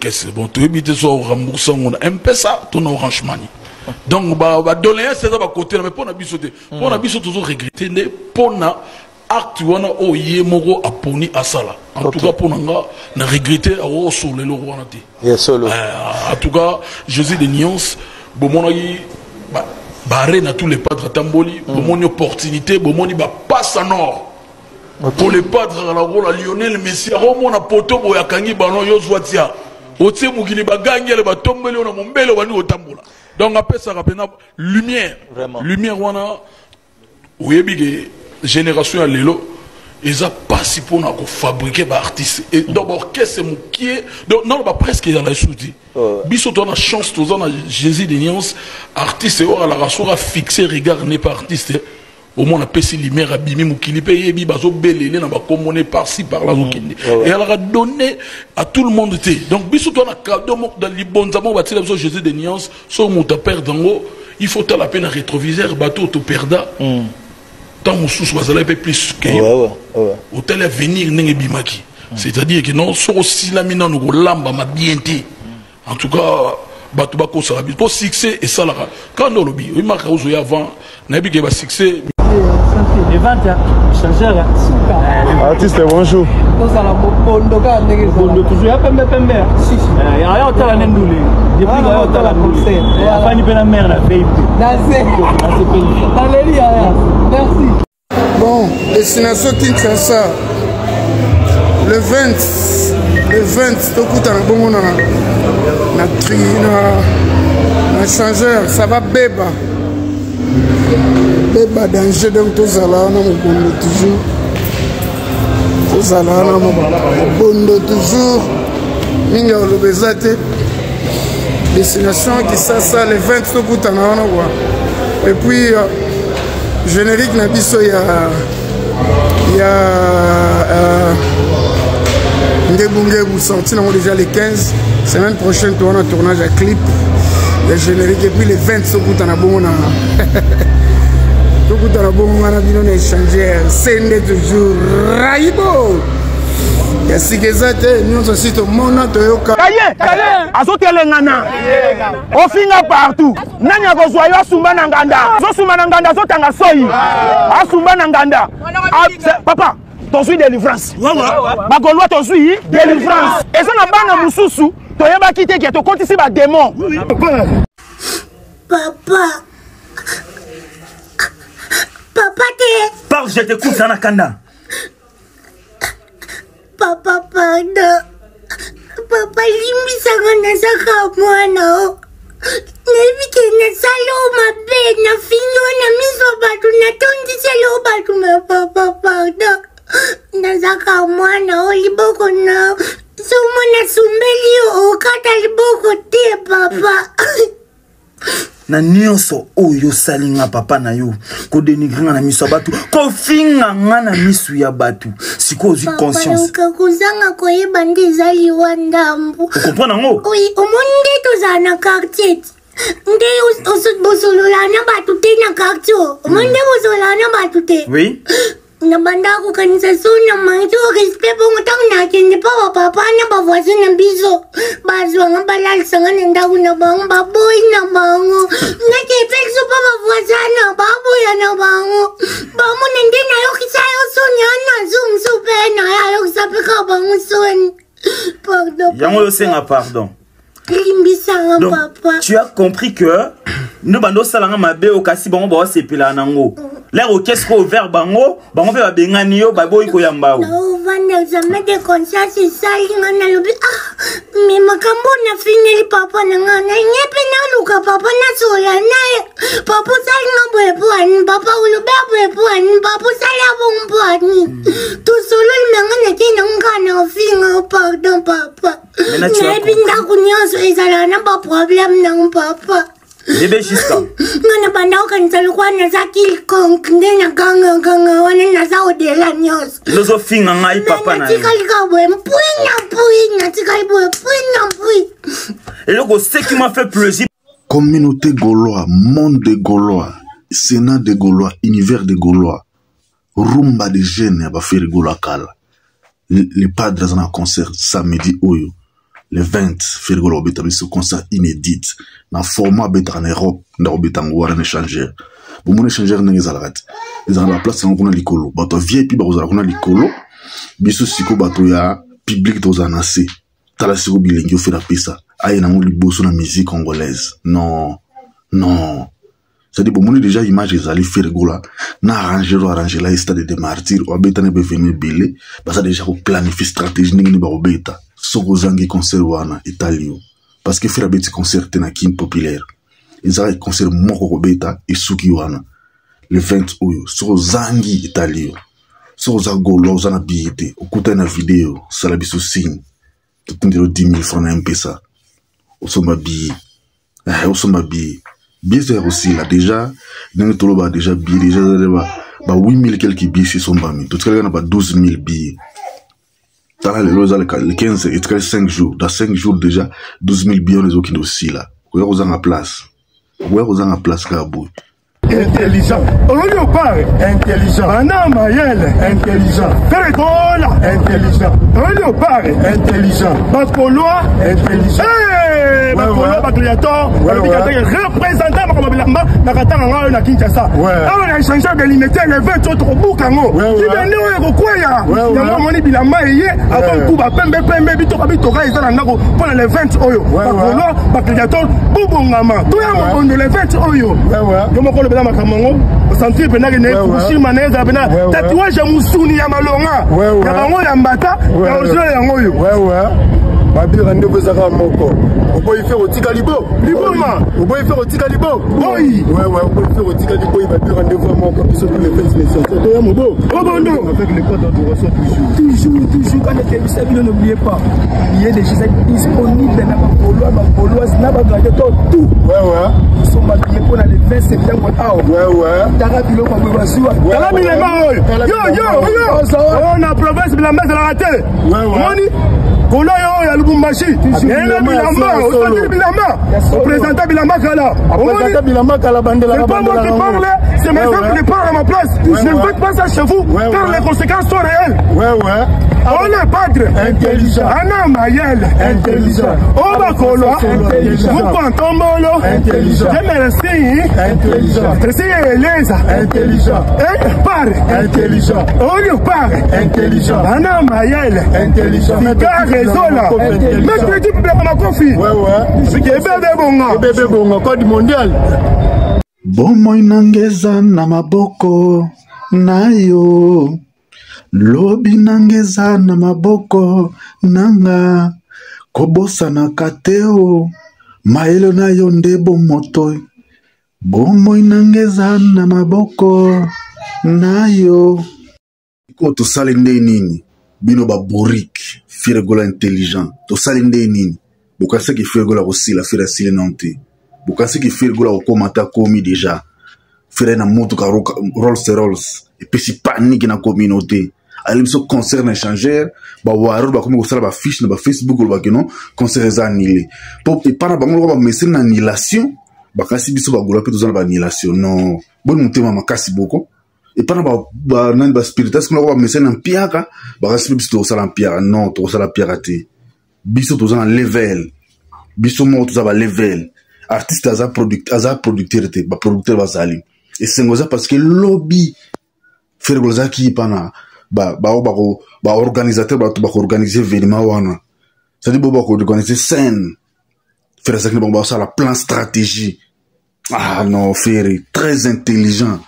Qu'est-ce bon, tu habites sur remboursement, on a un peu ça, ton Orange Money. Donc, doléance, c'est ça, côté, mais pour on a toujours regretté, pour na acte, on a oyé moro à poni à sala. En tout cas, pour nous, on a regretté à haut sur les lois. En tout cas, Jésus de Nyons, bon, mon aïe, barré na tous les padres tamboli, bon, mon opportunité, bon, mon passe en or. Pour les padres, la Lionel Messi, on a poto, bon, yakangi, banon, yoswatia. Otie mugili bagangi, le batombele, on a mon bel, on a au tambola. Donc, après ça, lumière. Vraiment. Lumière, on a, oui, big génération à l'élo, ils ont pas si pour nous fabriquer des artistes. Et d'abord, qu'est-ce qui est, donc, non, presque dans la soudi. Bissot, on a chance, tous on a Jésus de Nyons, artiste, et on a la race, on a fixé, regard, n'est pas artiste. Au moins, on a passé l'imère à Bimi Moukili, payé, Bibazo, Belé, on a commoné par-ci, par-là, et elle a donné à tout le monde. Donc, Bissot, on a cadeau, dans les bons amants, on va dire, Jésus de Nyons, sur mon tapère d'en haut, il faut à la peine un rétroviseur, bateau, tout perda. Tant mon sous soit plus que au tel avenir n'est bimaki. C'est-à-dire que non, sur aussi la mine nous lamba ma bienté. En tout cas, batubako ça va pour succès et ça là. Quand on lobby, il marque aux avant, n'abi que va succès. Les ventes, changeur, artiste, bonjour. Nous allons bondo toujours. Il y a pas de pembe. Il y a rien à la nendoulé. Depuis qu'il y a la concert. Il y a pas de mère la pays. Merci. Bon, destination Kinshasa. Le 20, tout coup dans bon na tri na changeur, ça va béba. Béba danger donc tous à là, on bondo toujours. Tous à là, on bondo toujours. Minga le bezate. Destination Kinshasa, le 20 tout coup dans là, on voit. Et puis générique Nabiso, il y a Ndebungé, vous sortez déjà les 15. Semaine prochaine, tu as un tournage à clip. Le générique, et puis les 20 secondes, tu as un bon. Tout le monde a un échangeur. C'est toujours Raïbo. Il y a si que ça, nous aussi, tout le monde a Kaye, azotelengana. Ofinga partout. Nanya kozwa yo sumba nanganda. Zo sumba nanganda zo tanga soyi. Asumba nanganda. Papa, ton suis délivrance. Bagolwa ton suis délivrance. Et ça n'a pas de mususu. Toyeba kite ki to konti si ba démon. Papa. Papa te. Parle, je t'écoute Sanakanda. Papa, pardon. Papa, limbisanga nazaka mwana. Nebike nasalo mabe na finyo na miso batu na tondise lo batu na papa, pardon. Nazaka mwana liboko na. Somo na sumbeli okata liboko te papa. Na nyonso oyo salinga papa na yo ko denigringa na miso batu ko finga ngana misu ya batu siko ozi conscience papa kuzanga ko yebande ezali wandambu comprendre ngo oui omonde tozana quartier nde osolola na batu te na quartier omonde bosolola na batu te oui na banda ko kanisa sona manjo respect bongo tang na kende pa papa na ba voisin na biso bazwa ngabala sanga nda kuna bang ba boy na bango na ke pexo pa ba voisin na ba boy na bango ba mo nende na yo kisa yo sonya na zoom super na yo sape ka bango son pardon yango yo senga pardon limbisanga papa tu as compris que nous bando salanga mabe o kasi bango ba sepela nango l'air au qu'est-ce qu'on ouvert bango fait ba bengani yo ba boy ko yambao no vanda jamais de conscience sali ngana lobi mais makambo na fineli papa nanga na nyepe na luka papa na soya na papa sali ngabwe puani papa ulubabwe puani papa sali abompuani to solo ngana kina ngana finga pardon papa na binda kunyoso ezala na ba problème na papa bébé jusqu'à ngana banda okanisa kwa na zakili konk ndena ganga wana na za odela nyos lozo finga ngai papa na tikali ka bwe mpuina tikali bwe mpuina et le ce qui m'a fait plaisir communauté gaulois monde de gaulois sénat de gaulois univers de gaulois rumba de jeunes ba faire gaulois kala les padres en concert samedi oyo le 20 Fergola obeta biso concert inédite na format beta en Europe na obeta ngwara na échangeur bon mon échangeur ndenge ezalaka ils ont la place en kuna likolo bato VIP ba kozala kuna likolo biso siko bato ya public tozanase tala siko bilengi ofera pesa aye na ngoli boso na musique congolaise non c'est-à-dire bon mon déjà image ezali Fergola na arranger la stade de martyr obeta ne be venir belé ba ça déjà ko planifier stratégie ndenge ba obeta soko zangi concert wana italio parce que fera beti concert na kin populaire ils ont concert moko ko beta isuki wana le 20 oyo soko zangi italio soko za golo za na biete okuta na video sala biso signe tout ndiro 10 000 francs na mpesa osoma bi bizarre aussi là déjà dans le tolo déjà bi déjà ba 8 000 quelques billets sur son bami tout cas na ba 12 000 billets. Le 15, il te reste 5 jours. Dans 5 jours déjà, 12 000 billets les autres qui aussi là. Vous avez en place. Vous avez en place, Kabou. Intelligent. On parle intelligent. Anna Mayel, intelligent. Ferregola, intelligent. On parle intelligent. Bakoloa, intelligent. Bakoloa, Bakliator, représentant Makamabelamba, Nakatanga, na Kinshasa. On a échangé de limiter les 20 autres boucango. Tu viens de quoi ya? Y'a moni bilamba yé, avant Kuba, Pembe, Bitoka, ils ont un pour les 20 oyo. Bakoloa, Bakliator, Boubongama. Tout le monde les 20 oyo. La makamango sentir penaki ne kushima neza pena tatouage musuni ya malonga ya bango ya mbata ya ozo ya ngoyo babi rendez-vous zaka moko oboyi faire otika libo liboma oboyi faire otika libo boyi oboyi faire otika libo babi rendez-vous moko biso tous les fêtes les sorties to ya mobo obondo avec les codes d'adoration toujours quand les services n'oubliez pas il y a des choses disponibles na bakoloa na bagade tout ils sont habillés pour le 20 septembre Tara biloko bazwa tala bilema yo on a province de la messe de la raté moni kolo yo ya Lubumbashi ela bilamba représentant bilamba kala bandela c'est maintenant que je parle à ma place je ne veux pas ça chez vous car les conséquences sont réelles on est padre intelligent Anna Mayel intelligent Obakolo intelligent Mupantombolo intelligent merci intelligent merci Elisa intelligent Pare intelligent Olio Pare intelligent Anna Mayel intelligent Zola mercredi pour ma confi ce qui est bébé bonga code mondial bomoi nangeza na maboko nayo lobi nangeza na maboko nanga kobosa na kateo maelo nayo ndebo moto bomoi nangeza na maboko nayo ko to sale nini bino ba borik Fergola intelligent to sale nini bokase ki Fergola aussi la fera sile nante bokase ki Fergola ko komata komi déjà fera na moto ka Rolls et puis si panique na communauté ali so concert na échangeur ba waro ba komi ko sala ba fiche na ba Facebook ba keno concert za annulé pour et para bango ba message na annulation bakasi biso ba gola pe to za ba annulation non bon mutema makasi boko et pendant nan ba spiritas ko ba message na piaka bakasi biso to sala piaka non to sala piaka biso to za level biso mo to za ba level artiste aza producteur te ba producteur bazali et c'est ngoza parce que lobby Fergola qui pana ba organisateur ba organiser événement wana ça dit ba organiser scène faire ça que ba ça la plan stratégie non faire très intelligent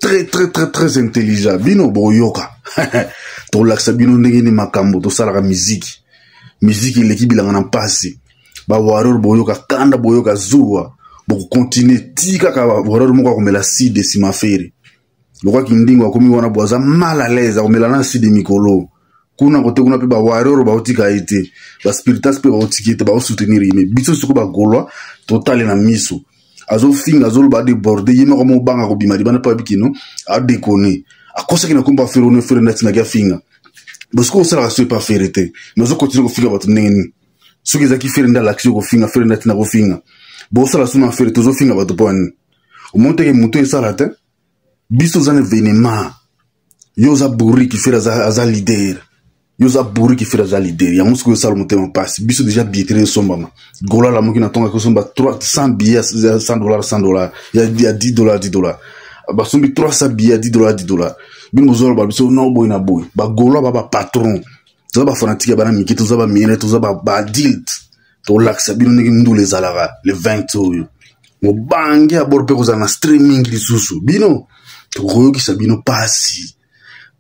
très intelligent bino boyoka to laksa bino ndenge ni makambo to sala musique l'équipe bilanga na passé ba waror boyoka kanda boyoka zuwa boko continuer tika ka waror moko komela side sima fere lokwa kindingo akomi wana boza mal à l'aise akomela na side mikolo kuna kote kuna pe ba waror ba otika ite ba spiritas pe ba otikite ba soutenir mais biso soko ba golwa total na miso azo finga azo ba déborder yema ko mo banga ko bima di bana pa bikino a déconner a conseiller na komba faire on faire natina ga finga parce que ça la soit pas ferité mais zo continuer ko finga ba tuneni ce qui zaki faire nda l'action ko finga faire natina ko finga bo ça la suma faire to zo finga ba to pon au monte ke muto ça la te biso za événement yo za bourri qui fait za leader yoza bourri qui fait la leader ya musko sala motema passe biso déjà billetterie sombama gola la moki na tonga ko somba 300 billets $100 il y a $10 ba sombi 300 billets $10 bingo zolo ba biso no boy na boy ba gola ba patron zo ba fanatique ba na miki to zo ba mire to zo ba dilt to laksa bino ngi ndule zalaga le 20 oyo mo bangi aborpe ko za na streaming lisusu bino to roki sabino pasi.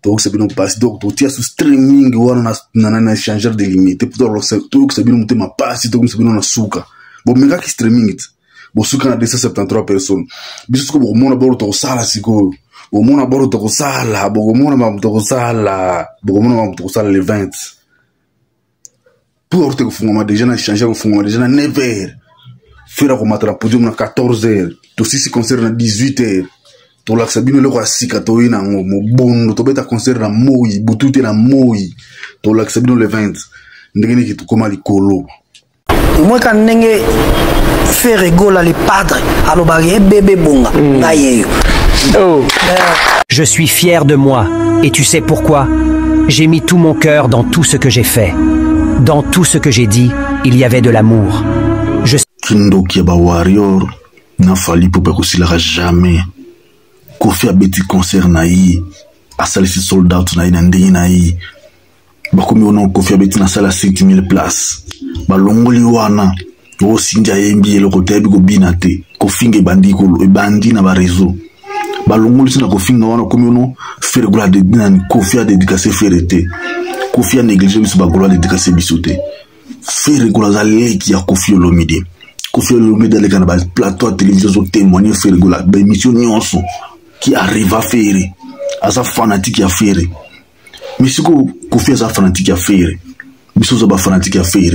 Donc c'est bien passé donc tu as sur streaming ou on a échangeur de limite pour tout c'est bien monter ma passe donc c'est bien on a souka bon mega qui streaming bon souka na 273 personnes biso ko mo na bolo to sala siko o mo na bolo to sala bo mo na to sala le 20 pour te fungoma déjà na échangeur fungoma déjà na 9h faire ko matra podium na 14h to si concert na 18h. To la sabino le kwa sika to ina mo bondo to beta concert na moyi butute na moyi to la sabino le 20 ndengeni ki to koma likolo moi kan nenge faire rigoler les padres alors ba bébé bonga na yeyo. Je suis fier de moi et tu sais pourquoi? J'ai mis tout mon cœur dans tout ce que j'ai fait. Dans tout ce que j'ai dit, il y avait de l'amour. Je Kindo ki ba warrior na fali pour pas que jamais. Kofi a beti concert na yi asali si sold out na yi na ndenge na yi bakomi ona Kofi a beti na sala 7000 places balongoli wana o sinja yembi eloko tebi ko bina te Kofi nge bandi ko bandi na ba réseau balongoli sina Kofi na wana komi ono faire gola de na Kofi a dédicacé ferete Kofi a négligé biso ba gola dédicacé biso te faire gola za leki ya Kofi Olomide Kofi Olomide le kana ba plateau à télévision so témoigner faire gola ba émission nyonso qui arrive à faire, à sa fanatique à faire. Mais si Kofi a sa fanatique à faire, biso za ba fanatique à faire.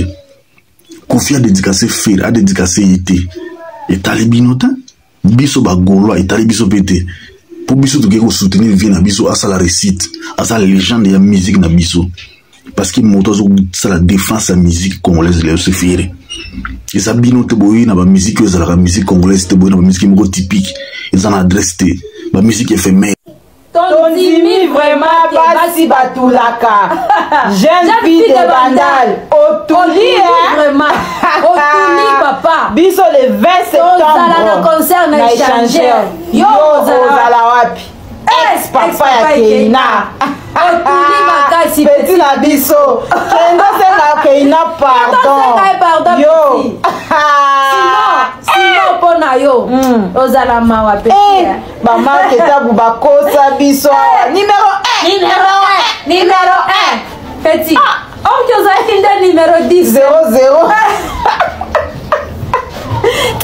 Kofi a dédicacé faire, a dédicacé été. Et talibinota, biso ba golo et talibiso pété. Pour biso to ko soutenir vie na biso à sa la récite, à sa légende ya musique na biso. Parce que moto ça la défense la musique congolaise le se faire. Et ça binote boyi na ba musique za la musique congolaise te boyi na ba musique mo typique. Ils en adressent la musique éphémère. Ton dimi vraiment basi batulaka. Jeune fille de vandale. Otuli vraiment. Otuli papa. Biso le 20 septembre. Ozala na concert na échangeur. Yo ozala wapi? Ex papa ya Keina. Otuli makasi petit na biso. Kendo senga Keina pardon. Yo. Sinon pona yo ozala mawa petit mama ketabu bakosa biso numéro 1 petit on que ça numéro 10 00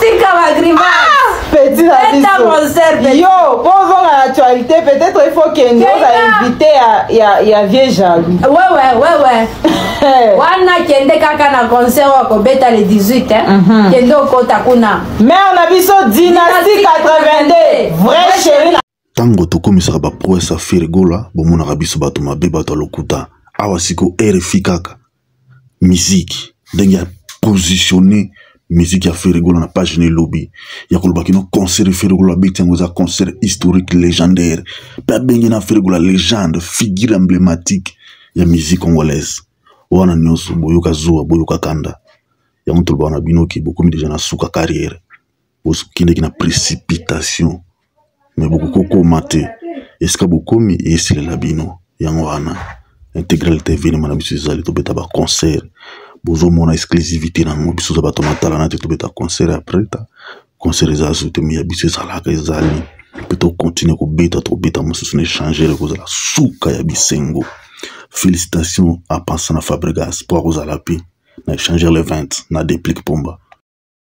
tika ma grimace petit na biso yo pour l'actualité peut-être il faut que nous a invité ya vieux jaloux ouais wana kende kaka na concert wako beta le 18 kende okota kuna mais on a biso dynastie 82 vrai chéri tango tokomisaka ba prouesse a firigola bomonaka biso bato mabe bato lokuta awa siko RFI kaka musique ndenge ya positionner musique ya firigola na page ne lobby ya kolobaki no concert firigola betango za concert historique légendaire pa bengi na firigola légende figure emblématique ya musique congolaise wana nyonso boyoka zuwa boyoka kanda ya mtu bana binoki bokomi déjà na suka carrière bosukinde na précipitation mais beaucoup koko maté est-ce que bokomi esile la bino yango wana intégralité événement na biso zali to beta ba concert bozo mona exclusivité na biso za bato matala na to beta concert après ta concert za soutenir biso zala ka ezali peut continuer ko beta to beta mususu ne changer ko za la suka ya bisengo. Félicitations à Pansana Fabregas pour Rosalapi. Na échanger le 20, na déplique Pomba.